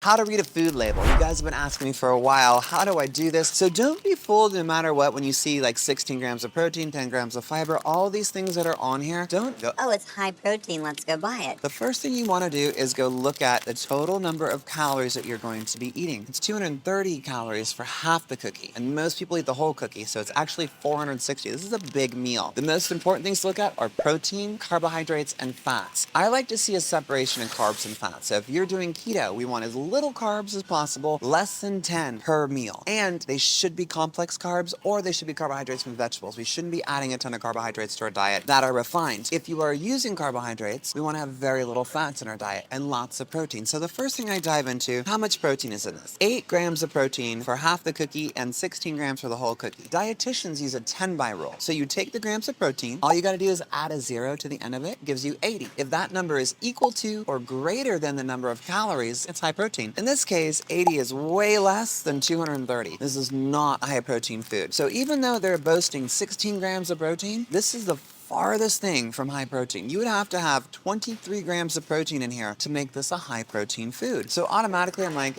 How to read a food label. You guys have been asking me for a while, how do I do this? So don't be fooled no matter what when you see like 16 grams of protein, 10 grams of fiber, all these things that are on here. Don't go, Oh, it's high protein, let's go buy it. the first thing you want to do is go look at the total number of calories that you're going to be eating. It's 230 calories for half the cookie, and most people eat the whole cookie, so it's actually 460. This is a big meal. The most important things to look at are protein, carbohydrates, and fats. I like to see a separation in carbs and fats. So if you're doing keto, we want as little carbs as possible, less than 10 per meal. And they should be complex carbs, or they should be carbohydrates from vegetables. We shouldn't be adding a ton of carbohydrates to our diet that are refined. If you are using carbohydrates, we want to have very little fats in our diet and lots of protein. So the first thing I dive into, how much protein is in this? 8 grams of protein for half the cookie and 16 grams for the whole cookie. Dietitians use a 10 by rule. So you take the grams of protein, all you got to do is add a 0 to the end of it, gives you 80. If that number is equal to or greater than the number of calories, it's high protein. In this case, 80 is way less than 230. This is not a high protein food. So even though they're boasting 16 grams of protein, this is the farthest thing from high protein. You would have to have 23 grams of protein in here to make this a high protein food. So automatically I'm like,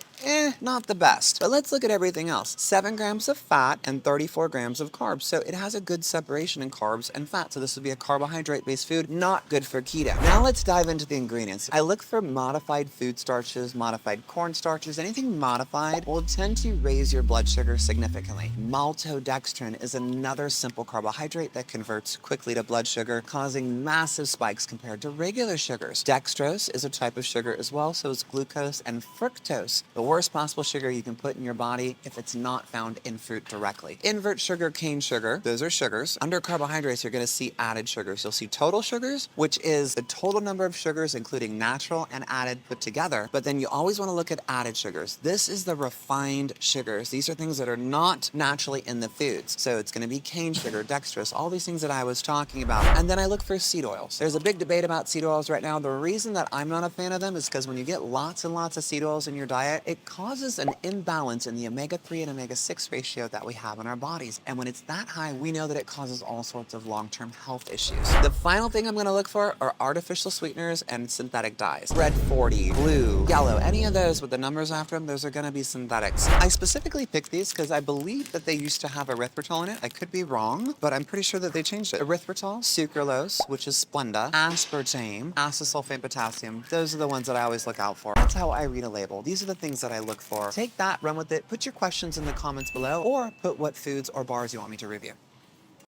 not the best. But let's look at everything else. 7 grams of fat and 34 grams of carbs. So it has a good separation in carbs and fat. So this would be a carbohydrate-based food, not good for keto. Now let's dive into the ingredients. I look for modified food starches, modified corn starches. Anything modified will tend to raise your blood sugar significantly. Maltodextrin is another simple carbohydrate that converts quickly to blood sugar, causing massive spikes compared to regular sugars. Dextrose is a type of sugar as well, so is glucose and fructose, the worst possible sugar you can put in your body if it's not found in fruit directly. Invert sugar, cane sugar, those are sugars. Under carbohydrates, you're going to see added sugars. You'll see total sugars, which is the total number of sugars, including natural and added put together. But then you always want to look at added sugars. This is the refined sugars. These are things that are not naturally in the foods. So it's going to be cane sugar, dextrose, all these things that I was talking about. And then I look for seed oils. There's a big debate about seed oils right now. The reason that I'm not a fan of them is because when you get lots and lots of seed oils in your diet, it causes an imbalance in the omega-3 and omega-6 ratio that we have in our bodies. And when it's that high, we know that it causes all sorts of long-term health issues. The final thing I'm going to look for are artificial sweeteners and synthetic dyes. Red 40, blue, yellow, any of those with the numbers after them, those are going to be synthetics. I specifically picked these because I believe that they used to have erythritol in it. I could be wrong, but I'm pretty sure that they changed it. Erythritol, sucralose, which is Splenda, aspartame, acesulfate potassium. Those are the ones that I always look out for. That's how I read a label. These are the things that I look for. Take that, run with it, put your questions in the comments below, or put what foods or bars you want me to review.